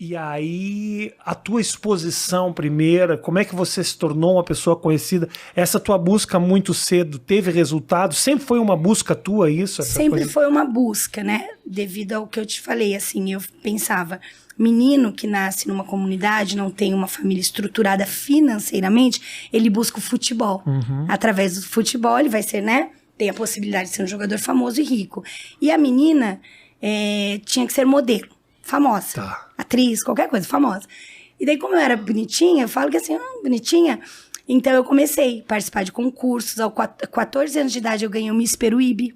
E aí, a tua exposição primeira, como é que você se tornou uma pessoa conhecida? Essa tua busca muito cedo teve resultado? Sempre foi uma busca tua isso? Sempre foi uma busca, né? Devido ao que eu te falei, assim, eu pensava, menino que nasce numa comunidade, não tem uma família estruturada financeiramente, ele busca o futebol. Através do futebol, ele vai ser, né? Tem a possibilidade de ser um jogador famoso e rico. E a menina tinha que ser modelo, famosa. Tá. Atriz, qualquer coisa, famosa. E daí, como eu era bonitinha, eu falo que assim, bonitinha. Então, eu comecei a participar de concursos. Aos 14 anos de idade, eu ganhei o Miss Peruíbe.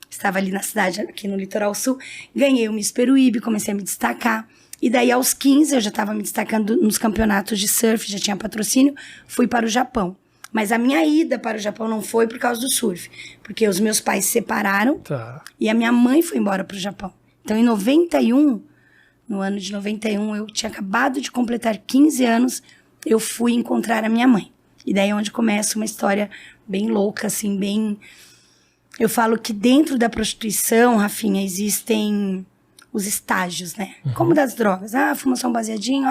Estava ali na cidade, aqui no Litoral Sul. Ganhei o Miss Peruíbe, comecei a me destacar. E daí, aos 15, eu já estava me destacando nos campeonatos de surf, já tinha patrocínio. Fui para o Japão. Mas a minha ida para o Japão não foi por causa do surf. Porque os meus pais se separaram. Tá. E a minha mãe foi embora para o Japão. Então, em 91... No ano de 91, eu tinha acabado de completar 15 anos, eu fui encontrar a minha mãe. E daí é onde começa uma história bem louca, assim, bem... Eu falo que dentro da prostituição, Rafinha, existem os estágios, né? Como das drogas. Fuma só um baseadinho.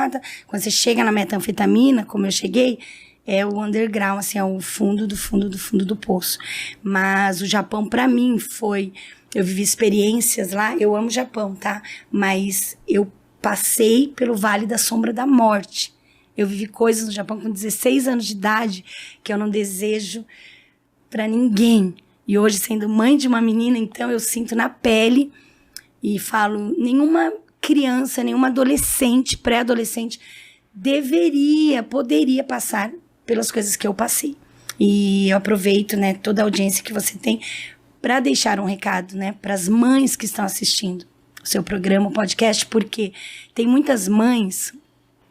Quando você chega na metanfetamina, como eu cheguei, é o underground, assim, é o fundo do fundo do fundo do poço. Mas o Japão, pra mim, foi... Eu vivi experiências lá, eu amo o Japão, tá? Mas eu passei pelo Vale da Sombra da Morte. Eu vivi coisas no Japão com 16 anos de idade que eu não desejo pra ninguém. E hoje, sendo mãe de uma menina, então eu sinto na pele e falo, nenhuma criança, nenhuma adolescente, pré-adolescente poderia passar pelas coisas que eu passei. E eu aproveito, né, toda a audiência que você tem para deixar um recado, né, para as mães que estão assistindo o seu programa, o podcast, porque tem muitas mães,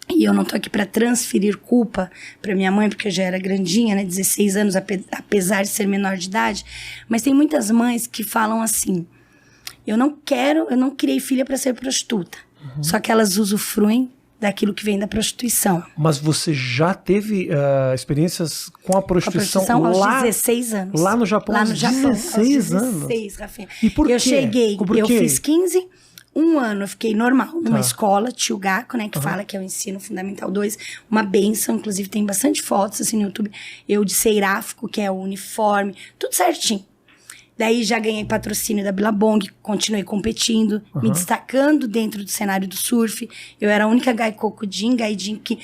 e eu não tô aqui para transferir culpa para minha mãe, porque eu já era grandinha, né, 16 anos, apesar de ser menor de idade, mas tem muitas mães que falam assim, eu não criei filha para ser prostituta, só que elas usufruem daquilo que vem da prostituição. Mas você já teve experiências com a prostituição, aos 16 anos. Lá no Japão? Lá no Japão, 16 aos anos? 16, Rafinha. E por quê? Eu cheguei, eu fiz 15, um ano eu fiquei normal, numa Tá. escola, Tchugaku, né, que fala que é o ensino fundamental 2, uma benção, inclusive tem bastante fotos assim no YouTube, eu de Seiráfico, que é o uniforme, tudo certinho. Daí já ganhei patrocínio da Billabong, continuei competindo, me destacando dentro do cenário do surf. Eu era a única gaijin que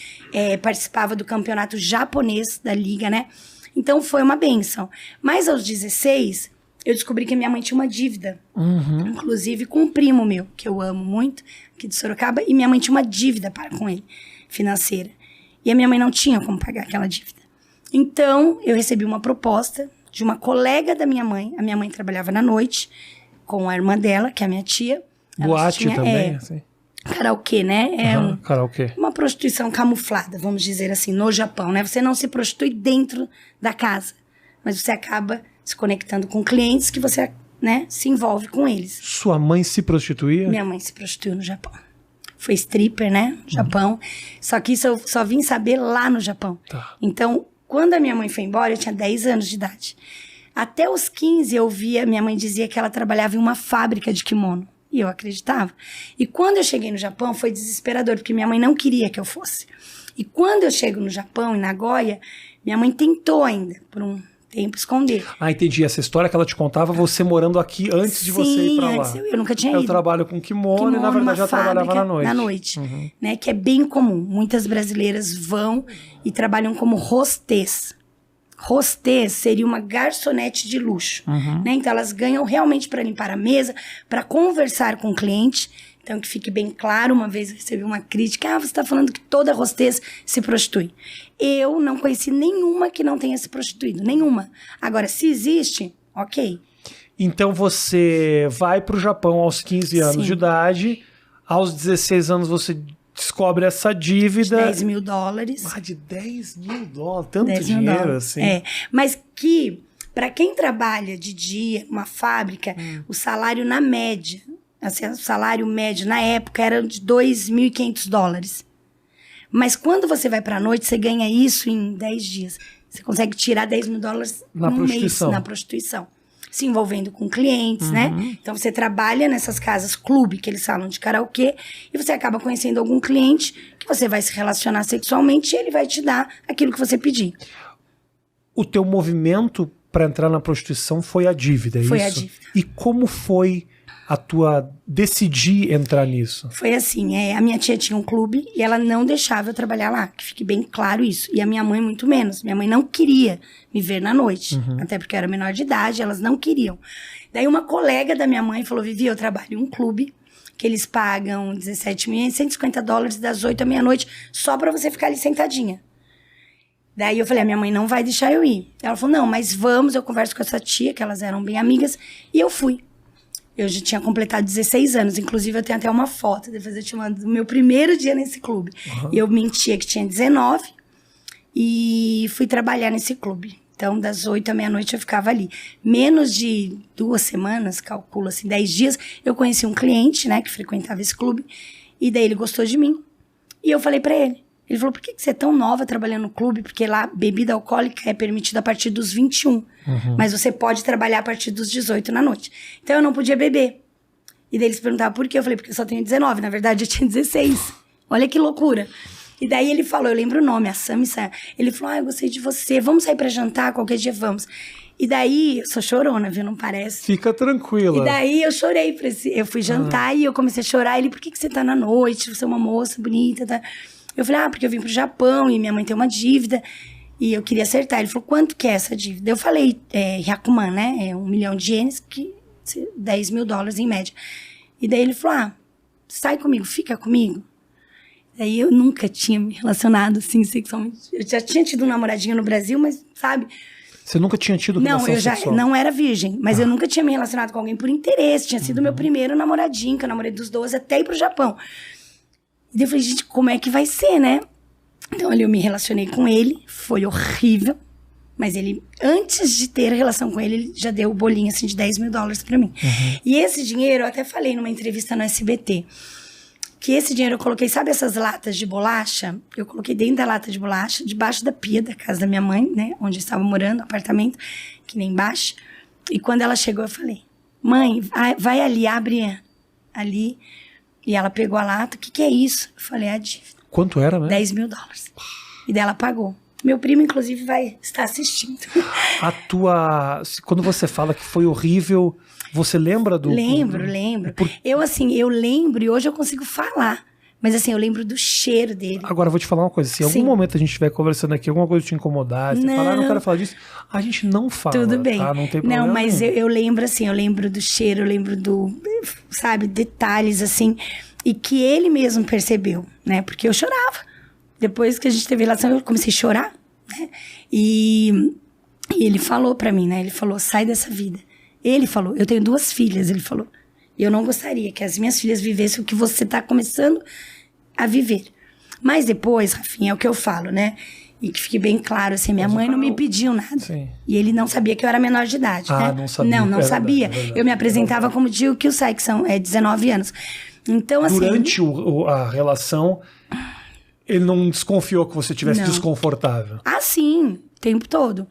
participava do campeonato japonês da liga, né? Então foi uma bênção. Mas aos 16, eu descobri que a minha mãe tinha uma dívida. Inclusive com um primo meu, que eu amo muito, aqui de Sorocaba. E minha mãe tinha uma dívida com ele, financeira. E a minha mãe não tinha como pagar aquela dívida. Então, eu recebi uma proposta de uma colega da minha mãe. A minha mãe trabalhava na noite com a irmã dela, que é a minha tia. Boate também, assim? Karaokê, né? Karaokê. Uma prostituição camuflada, vamos dizer assim, no Japão, né? Você não se prostitui dentro da casa, mas você acaba se conectando com clientes que você, né, se envolve com eles. Sua mãe se prostituía? Minha mãe se prostituiu no Japão. Foi stripper, né? No Japão. Só que isso eu só vim saber lá no Japão. Tá. Então, quando a minha mãe foi embora, eu tinha 10 anos de idade. Até os 15 eu via, minha mãe dizia que ela trabalhava em uma fábrica de kimono. E eu acreditava. E quando eu cheguei no Japão, foi desesperador, porque minha mãe não queria que eu fosse. E quando eu chego no Japão, em Nagoya, minha mãe tentou ainda, por um tempo, esconder. Entendi. Essa história que ela te contava, você morando aqui antes de você ir pra lá. Sim, antes eu nunca tinha ido. Eu trabalho com kimono e, na verdade, já trabalhava na noite. Na noite, né? Que é bem comum. Muitas brasileiras vão e trabalham como hostess. Hostess seria uma garçonete de luxo, né? Então, elas ganham realmente para limpar a mesa, para conversar com o cliente. Então, que fique bem claro, uma vez eu recebi uma crítica, você está falando que toda hostess se prostitui. Eu não conheci nenhuma que não tenha se prostituído, nenhuma. Agora, se existe, ok. Então, você vai pro Japão aos 15 anos de idade, aos 16 anos você descobre essa dívida. De $10 mil. De $10 mil, tanto dinheiro assim. Mas que, para quem trabalha de dia, numa fábrica, o salário na média, assim, o salário médio na época era de $2.500. Mas quando você vai pra noite, você ganha isso em 10 dias. Você consegue tirar $10 mil na num prostituição. mês na prostituição. se envolvendo com clientes, né? Então você trabalha nessas casas clube, que eles falam de karaokê, e você acaba conhecendo algum cliente que você vai se relacionar sexualmente e ele vai te dar aquilo que você pedir. O teu movimento para entrar na prostituição foi a dívida, é isso? Foi a dívida. E como foi a tua decidir entrar nisso? Foi assim, a minha tia tinha um clube e ela não deixava eu trabalhar lá, que fique bem claro isso. E a minha mãe muito menos. Minha mãe não queria me ver na noite, até porque eu era menor de idade, elas não queriam. Daí uma colega da minha mãe falou, Vivi, eu trabalho em um clube que eles pagam $17.150 das 8 à meia-noite só pra você ficar ali sentadinha. Daí eu falei, a minha mãe não vai deixar eu ir. Ela falou, não, mas vamos, eu converso com essa tia, que elas eram bem amigas, e eu fui. Eu já tinha completado 16 anos, inclusive eu tenho até uma foto, depois eu te mando, do meu primeiro dia nesse clube. Eu mentia que tinha 19 e fui trabalhar nesse clube. Então, das 8 à meia-noite eu ficava ali. Menos de 2 semanas, calculo assim, 10 dias, eu conheci um cliente, né, que frequentava esse clube, e daí ele gostou de mim. E eu falei pra ele. Ele falou, por que você é tão nova trabalhando no clube? Porque lá, bebida alcoólica é permitida a partir dos 21. Mas você pode trabalhar a partir dos 18 na noite. Então, eu não podia beber. E daí eles perguntavam por quê? Eu falei, porque eu só tenho 19. Na verdade, eu tinha 16. Olha que loucura. E daí ele falou, eu lembro o nome, a Sami. Ele falou, eu gostei de você. Vamos sair pra jantar? Qualquer dia vamos. E daí, eu sou chorona, viu? Não parece? Fica tranquila. E daí eu chorei. Eu fui jantar e eu comecei a chorar. Ele, por que você tá na noite? Você é uma moça bonita, tá? Eu falei, porque eu vim pro Japão e minha mãe tem uma dívida e eu queria acertar. Ele falou, quanto que é essa dívida? Eu falei, Hyakuman, né? É 1 milhão de ienes, que $10.000 em média. E daí ele falou, sai comigo, fica comigo. Daí eu nunca tinha me relacionado assim sexualmente. Eu já tinha tido um namoradinho no Brasil, mas sabe... Você nunca tinha tido relação sexual? Não era virgem, mas eu nunca tinha me relacionado com alguém por interesse. Tinha sido meu primeiro namoradinho, que eu namorei dos 12 até ir pro Japão. E eu falei, gente, como é que vai ser, né? Então, ali eu me relacionei com ele, foi horrível. Mas ele, antes de ter a relação com ele, ele já deu o bolinho, assim, de $10.000 pra mim. E esse dinheiro, eu até falei numa entrevista no SBT, que esse dinheiro eu coloquei, sabe essas latas de bolacha? Eu coloquei dentro da lata de bolacha, debaixo da pia da casa da minha mãe, né? Onde eu estava morando, apartamento, que nem embaixo. E quando ela chegou, eu falei, mãe, vai ali, abre ali... E ela pegou a lata, o que é isso? Eu falei, a dívida. Quanto era, né? $10.000. E daí ela pagou. Meu primo, inclusive, vai estar assistindo. Quando você fala que foi horrível, você lembra do... Lembro. Eu lembro e hoje eu consigo falar. Mas assim, eu lembro do cheiro dele. Agora, eu vou te falar uma coisa. Se em algum momento a gente estiver conversando aqui, alguma coisa te incomodar, você falar, não quero falar disso, a gente não fala. Tudo bem. Tá? Não tem problema. Não, mas eu lembro assim, eu lembro do cheiro, eu lembro sabe, detalhes assim. E que ele mesmo percebeu, né? Porque eu chorava. Depois que a gente teve relação, eu comecei a chorar, né? E ele falou pra mim, né? Ele falou, sai dessa vida. Ele falou, eu tenho 2 filhas, ele falou. E eu não gostaria que as minhas filhas vivessem o que você tá começando a viver. Mas depois, Rafinha, é o que eu falo, né? E que fique bem claro, assim, minha mãe não me pediu nada. Sim. E ele não sabia que eu era menor de idade, né? Não sabia. Não sabia. Eu me apresentava como Jill Kyusai, que são 19 anos. Então, assim... Durante a relação, ele não desconfiou que você estivesse desconfortável? Sim. O tempo todo.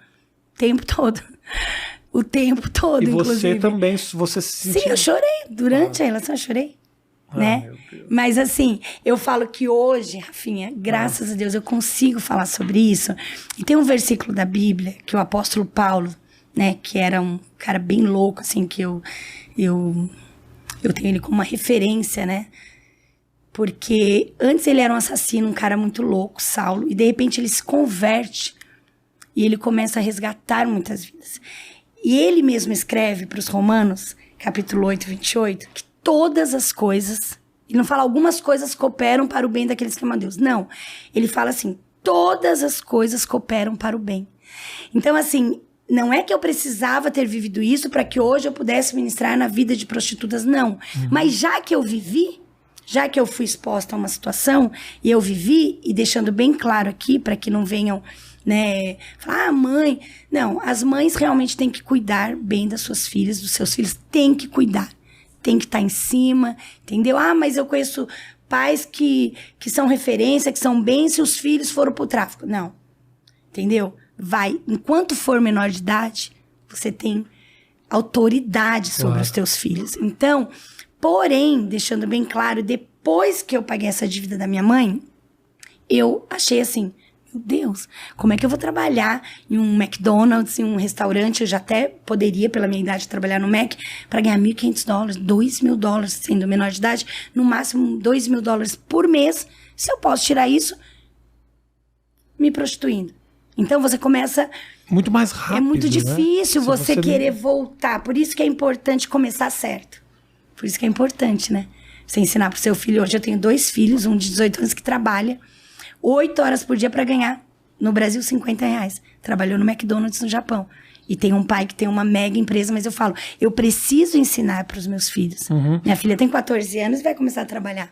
O tempo todo, e você inclusive. Também, você se sentiu... Sim, eu chorei. Durante a relação, eu chorei. Né? Mas assim, eu falo que hoje, Rafinha, graças a Deus, eu consigo falar sobre isso. E tem um versículo da Bíblia que o apóstolo Paulo, né, que era um cara bem louco, assim, que eu tenho ele como uma referência, né? Porque antes ele era um assassino, um cara muito louco, Saulo, e de repente ele se converte e ele começa a resgatar muitas vidas. E ele mesmo escreve para os Romanos, capítulo 8, 28, que todas as coisas, ele não fala algumas coisas cooperam para o bem daqueles que amam a Deus. Não, ele fala assim, todas as coisas cooperam para o bem. Então, assim, não é que eu precisava ter vivido isso para que hoje eu pudesse ministrar na vida de prostitutas, não. Mas já que eu vivi, já que eu fui exposta a uma situação, e eu vivi, e deixando bem claro aqui, para que não venham... né, falar, mãe... Não, as mães realmente têm que cuidar bem das suas filhas, dos seus filhos, tem que cuidar. Tem que estar em cima, entendeu? Mas eu conheço pais que são referência, que são bem se os filhos foram pro tráfico. Não, entendeu? Vai, enquanto for menor de idade, você tem autoridade sobre os teus filhos. Então, porém, deixando bem claro, depois que eu paguei essa dívida da minha mãe, eu achei assim, meu Deus, como é que eu vou trabalhar em um McDonald's, em um restaurante? Eu já até poderia, pela minha idade, trabalhar no Mac para ganhar $1.500, $2.000, sendo menor de idade, no máximo $2.000 por mês. Se eu posso tirar isso me prostituindo. Então você começa... Muito mais rápido, é muito difícil, né? você querer voltar. Por isso que é importante começar certo. Por isso que é importante, né? Você ensinar pro seu filho. Hoje eu tenho 2 filhos, um de 18 anos que trabalha 8 horas por dia para ganhar, no Brasil, R$50. Trabalhou no McDonald's no Japão. E tem um pai que tem uma mega empresa, mas eu falo, eu preciso ensinar pros meus filhos. Minha filha tem 14 anos e vai começar a trabalhar.